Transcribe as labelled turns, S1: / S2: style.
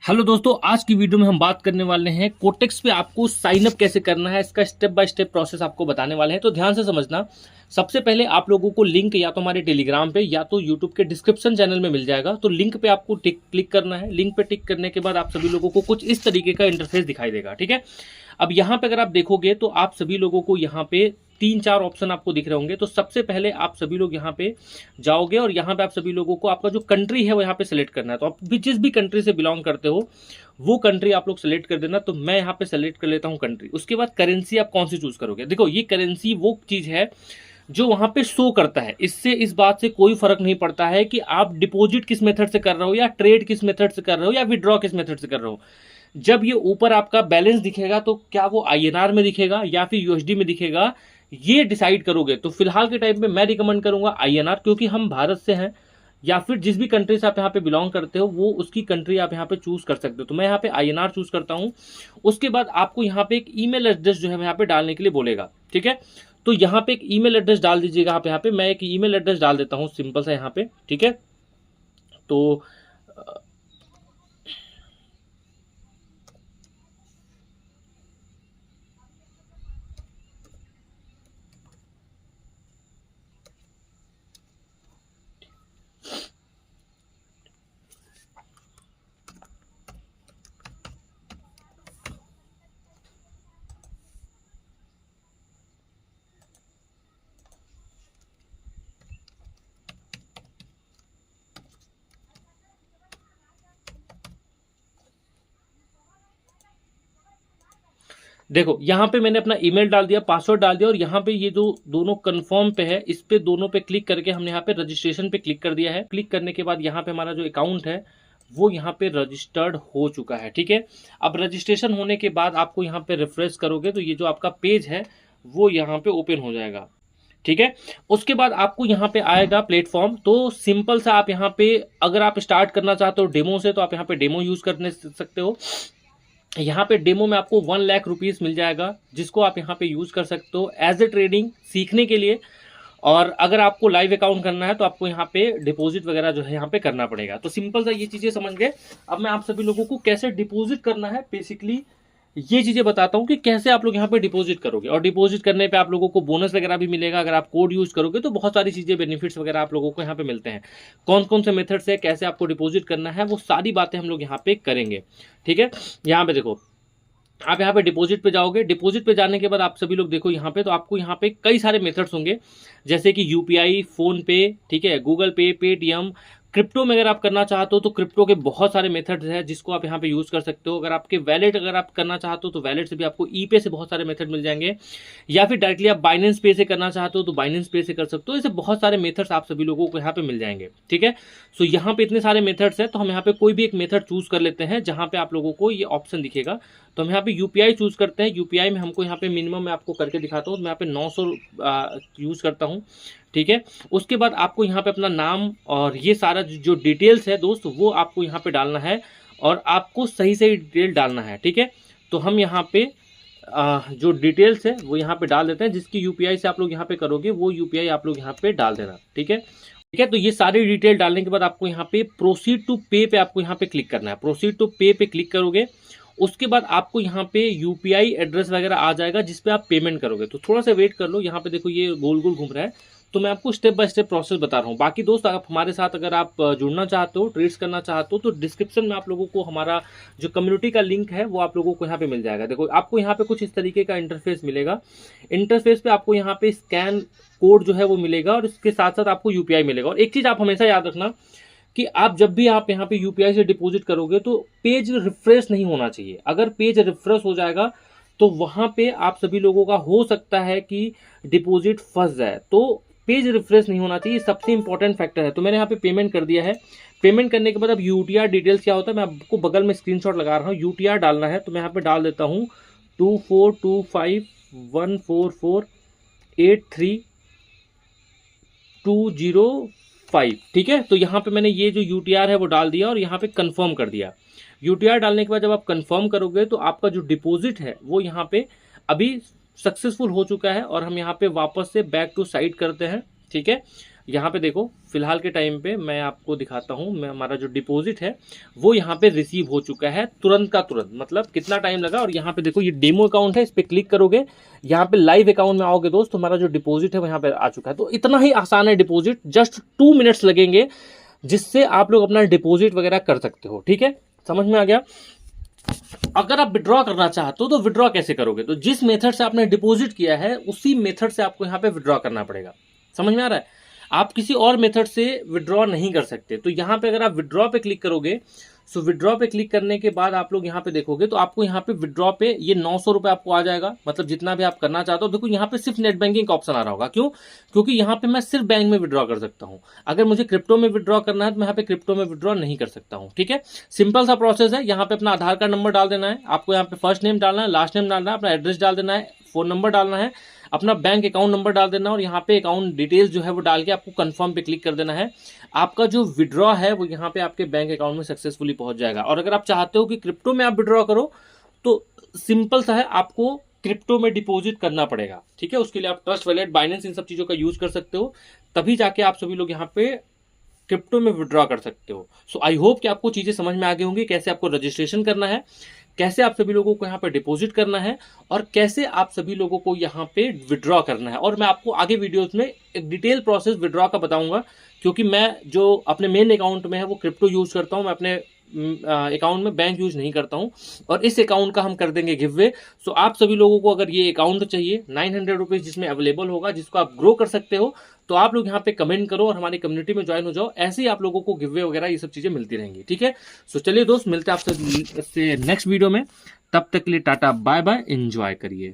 S1: Hello दोस्तों, आज की वीडियो में हम बात करने वाले हैं कोटेक्स पे आपको साइन अप कैसे करना है। इसका स्टेप बाय स्टेप प्रोसेस आपको बताने वाले हैं, तो ध्यान से समझना। सबसे पहले आप लोगों को लिंक या तो हमारे टेलीग्राम पे या तो यूट्यूब के डिस्क्रिप्शन चैनल में मिल जाएगा। तो लिंक पे आपको क्लिक करना है। लिंक पे टिक करने के बाद आप सभी लोगों को कुछ इस तरीके का इंटरफेस दिखाई देगा। ठीक है, अब यहाँ पे अगर आप देखोगे तो आप सभी लोगों को यहाँ पे तीन चार ऑप्शन आपको दिख रहे होंगे। तो सबसे पहले आप सभी लोग यहाँ पे जाओगे और यहाँ पे आप सभी लोगों को आपका जो कंट्री है वो यहाँ पे सेलेक्ट करना है। तो आप भी जिस भी कंट्री से बिलोंग करते हो वो कंट्री आप लोग सेलेक्ट कर देना। तो मैं यहाँ पे सेलेक्ट कर लेता हूँ कंट्री। उसके बाद करेंसी आप कौन सी चूज करोगे। देखो, ये करेंसी वो चीज है जो वहां पे शो करता है। इससे इस बात से कोई फर्क नहीं पड़ता है कि आप डिपॉजिट किस मेथड से कर रहे हो या ट्रेड किस मेथड से कर रहे हो या विड्रॉ किस मेथड से कर रहे हो। जब ये ऊपर आपका बैलेंस दिखेगा तो क्या वो आईएनआर में दिखेगा या फिर यूएसडी में दिखेगा, ये डिसाइड करोगे। तो फिलहाल के टाइम पे मैं रिकमेंड करूंगा आईएनआर, क्योंकि हम भारत से हैं या फिर जिस भी कंट्री से आप यहाँ पे बिलोंग करते हो वो उसकी कंट्री आप यहाँ पे चूज कर सकते हो। तो मैं यहाँ पे आईएनआर चूज करता हूँ। उसके बाद आपको यहाँ पे एक ईमेल एड्रेस जो है यहाँ पे डालने के लिए बोलेगा। ठीक है, तो यहाँ पे एक ईमेल एड्रेस डाल दीजिएगा। आप यहाँ पे मैं एक ईमेल एड्रेस डाल देता हूँ सिंपल सा यहाँ पे। ठीक है, तो देखो, यहाँ पे मैंने अपना ईमेल डाल दिया, पासवर्ड डाल दिया और यहाँ पे ये जो दोनों कंफर्म पे है इस पे दोनों पे क्लिक करके हमने यहाँ पे रजिस्ट्रेशन पे क्लिक कर दिया है। क्लिक करने के बाद यहाँ पे हमारा जो अकाउंट है वो यहाँ पे रजिस्टर्ड हो चुका है। ठीक है, अब रजिस्ट्रेशन होने के बाद आपको यहाँ पे रिफ्रेश करोगे तो ये जो आपका पेज है वो यहाँ पे ओपन हो जाएगा। ठीक है, उसके बाद आपको यहाँ पे आएगा प्लेटफॉर्म। तो सिंपल सा आप यहाँ पे अगर आप स्टार्ट करना चाहते हो डेमो से तो आप यहाँ पे डेमो यूज करने सकते हो। यहाँ पे डेमो में आपको 1 लाख रुपीस मिल जाएगा, जिसको आप यहाँ पे यूज कर सकते हो एज ए ट्रेडिंग सीखने के लिए। और अगर आपको लाइव अकाउंट करना है तो आपको यहाँ पे डिपॉजिट वगैरह जो है यहाँ पे करना पड़ेगा। तो सिंपल सा ये चीजें समझ गए। अब मैं आप सभी लोगों को कैसे डिपॉजिट करना है बेसिकली ये चीजें बताता हूँ कि कैसे आप लोग यहाँ पे डिपॉजिट करोगे। और डिपॉजिट करने पे आप लोगों को बोनस वगैरह भी मिलेगा। अगर आप कोड यूज करोगे तो बहुत सारी चीजें बेनिफिट्स वगैरह आप लोगों को यहाँ पे मिलते हैं। कौन कौन से मेथड से कैसे आपको डिपॉजिट करना है वो सारी बातें हम लोग यहाँ पे करेंगे। ठीक है, यहाँ पे देखो, आप यहाँ पे डिपॉजिट पे जाओगे। डिपॉजिट पे जाने के बाद आप सभी लोग देखो यहाँ पे, तो आपको यहाँ पे कई सारे मेथड्स होंगे जैसे कि यूपीआई, फोन पे, ठीक है, गूगल पे, पेटीएम। क्रिप्टो में अगर आप करना चाहते हो तो क्रिप्टो के बहुत सारे मेथड्स हैं जिसको आप यहाँ पे यूज कर सकते हो। अगर आपके वैलेट अगर आप करना चाहते हो तो वैलेट से भी आपको ई पे से बहुत सारे मेथड मिल जाएंगे, या फिर डायरेक्टली आप बाइनेंस पे से करना चाहते हो तो बाइनेंस पे से कर सकते हो। ऐसे बहुत सारे मेथड्स आप सभी लोगों को यहाँ पे मिल जाएंगे। ठीक है, सो यहाँ पे इतने सारे मेथड्स हैं तो हम यहाँ पे कोई भी एक मेथड चूज कर लेते हैं जहाँ पे आप लोगों को ये ऑप्शन दिखेगा। तो हम यहाँ पे यूपीआई चूज करते हैं। यूपीआई में हमको यहाँ पे मिनिमम मैं आपको करके दिखाता हूँ। मैं यहाँ पे 900 यूज करता हूँ। ठीक है, उसके बाद आपको यहाँ पे अपना नाम और ये सारा जो डिटेल्स है दोस्त वो आपको यहाँ पे डालना है और आपको सही सही डिटेल डालना है। ठीक है, तो हम यहाँ पे जो डिटेल्स है वो यहाँ पे डाल देते हैं। जिसकी यूपीआई से आप लोग यहाँ पे करोगे वो यूपीआई आप लोग यहाँ पे डाल देना। ठीक है, ठीक है, तो ये सारी डिटेल डालने के बाद आपको यहाँ पे प्रोसीड टू पे पे आपको यहाँ पे क्लिक करना है। प्रोसीड टू पे पे क्लिक करोगे, उसके बाद आपको यहाँ पे यूपीआई एड्रेस वगैरह आ जाएगा जिस पे आप पेमेंट करोगे। तो थोड़ा सा वेट कर लो। यहाँ पे देखो ये गोल गोल घूम रहा है, तो मैं आपको स्टेप बाय स्टेप प्रोसेस बता रहा हूँ। बाकी दोस्त, आप हमारे साथ अगर आप जुड़ना चाहते हो, ट्रेड्स करना चाहते हो तो डिस्क्रिप्शन में आप लोगों को हमारा जो कम्युनिटी का लिंक है वो आप लोगों को यहाँ पे मिल जाएगा। देखो, आपको यहाँ पे कुछ इस तरीके का इंटरफेस मिलेगा। इंटरफेस पे आपको यहाँ पे स्कैन कोड जो है वो मिलेगा और इसके साथ साथ आपको यूपीआई मिलेगा। और एक चीज आप हमेशा याद रखना कि आप जब भी आप यहाँ पे यूपीआई से डिपॉजिट करोगे तो पेज रिफ्रेश नहीं होना चाहिए। अगर पेज रिफ्रेश हो जाएगा तो वहां पे आप सभी लोगों का हो सकता है कि डिपॉजिट फंस जाए। तो पेज रिफ्रेश नहीं होना चाहिए, सबसे इंपॉर्टेंट फैक्टर है। तो मैंने यहाँ पे पेमेंट कर दिया है। पेमेंट करने के बाद अब यूटीआर डिटेल्स क्या होता है मैं आपको बगल में स्क्रीनशॉट लगा रहा हूँ। यूटीआर डालना है तो मैं यहाँ पे डाल देता हूँ 242514483205। ठीक है, तो यहाँ पे मैंने ये जो यूटीआर है वो डाल दिया और यहाँ पे कंफर्म कर दिया। यूटीआर डालने के बाद जब आप कंफर्म करोगे तो आपका जो डिपॉजिट है वो यहाँ पे अभी सक्सेसफुल हो चुका है। और हम यहाँ पे वापस से बैक टू साइट करते हैं। ठीक है, यहाँ पे देखो फिलहाल के टाइम पे मैं आपको दिखाता हूँ, मैं हमारा जो डिपॉजिट है वो यहाँ पे रिसीव हो चुका है तुरंत का तुरंत, मतलब कितना टाइम लगा। और यहाँ पे देखो ये डेमो अकाउंट है, इस पर क्लिक करोगे, यहाँ पे लाइव अकाउंट में आओगे दोस्त, हमारा जो डिपॉजिट है वो यहाँ पे आ चुका है। तो इतना ही आसान है डिपॉजिट, जस्ट 2 मिनट्स लगेंगे जिससे आप लोग अपना डिपॉजिट वगैरह कर सकते हो। ठीक है, समझ में आ गया। अगर आप विड्रॉ करना चाहते हो तो विड्रॉ कैसे करोगे, तो जिस मेथड से आपने डिपॉजिट किया है उसी मेथड से आपको यहाँ पे विड्रॉ करना पड़ेगा। समझ में आ रहा है, आप किसी और मेथड से विड्रॉ नहीं कर सकते। तो यहाँ पे अगर आप विड्रॉ पे क्लिक करोगे, सो विड्रॉ पे क्लिक करने के बाद आप लोग यहाँ पे देखोगे तो आपको यहाँ पे विड्रॉ पे ये 900 रुपए आपको आ जाएगा, मतलब जितना भी आप करना चाहते हो। देखो यहाँ पे सिर्फ नेट बैंकिंग का ऑप्शन आ रहा होगा, क्यों, क्योंकि यहाँ पे मैं सिर्फ बैंक में विड्रॉ कर सकता हूँ। अगर मुझे क्रिप्टो में विड्रॉ करना है तो मैं यहाँ पे क्रिप्टो में विड्रॉ नहीं कर सकता हूँ। ठीक है, सिंपल सा प्रोसेस है। यहाँ पे अपना आधार कार्ड नंबर डाल देना है, आपको यहाँ पे फर्स्ट नेम डालना है, लास्ट नेम डालना है, अपना एड्रेस डाल देना है, फोन नंबर डालना है, अपना बैंक अकाउंट नंबर डाल देना, और यहाँ पे अकाउंट डिटेल्स जो है वो डाल के आपको कंफर्म पे क्लिक कर देना है। आपका जो विड्रॉ है वो यहाँ पे आपके बैंक अकाउंट में सक्सेसफुली पहुंच जाएगा। और अगर आप चाहते हो कि क्रिप्टो में आप विड्रॉ करो तो सिंपल सा है, आपको क्रिप्टो में डिपॉजिट करना पड़ेगा। ठीक है, उसके लिए आप ट्रस्ट वॉलेट, बाइनेंस, इन सब चीजों का यूज कर सकते हो, तभी जाके आप सभी लोग यहाँ पे क्रिप्टो में विड्रॉ कर सकते हो। सो आई होप कि आपको चीजें समझ में आ गई होंगी, कैसे आपको रजिस्ट्रेशन करना है, कैसे आप सभी लोगों को यहाँ पे डिपॉजिट करना है, और कैसे आप सभी लोगों को यहाँ पे विड्रॉ करना है। और मैं आपको आगे वीडियोस में एक डिटेल प्रोसेस विड्रॉ का बताऊंगा, क्योंकि मैं जो अपने मेन अकाउंट में है वो क्रिप्टो यूज करता हूँ, मैं अपने अकाउंट में बैंक यूज नहीं करता हूं। और इस अकाउंट का हम कर देंगे गिव वे। सो आप सभी लोगों को अगर ये अकाउंट चाहिए 900 रुपीज जिसमें अवेलेबल होगा, जिसको आप ग्रो कर सकते हो, तो आप लोग यहाँ पे कमेंट करो और हमारी कम्युनिटी में ज्वाइन हो जाओ। ऐसे ही आप लोगों को गिव वे वगैरह ये सब चीजें मिलती रहेंगी। ठीक है, सो चलिए दोस्त, मिलते हैं आपसे नेक्स्ट वीडियो में। तब तक के लिए टाटा बाय बाय, एंजॉय करिए।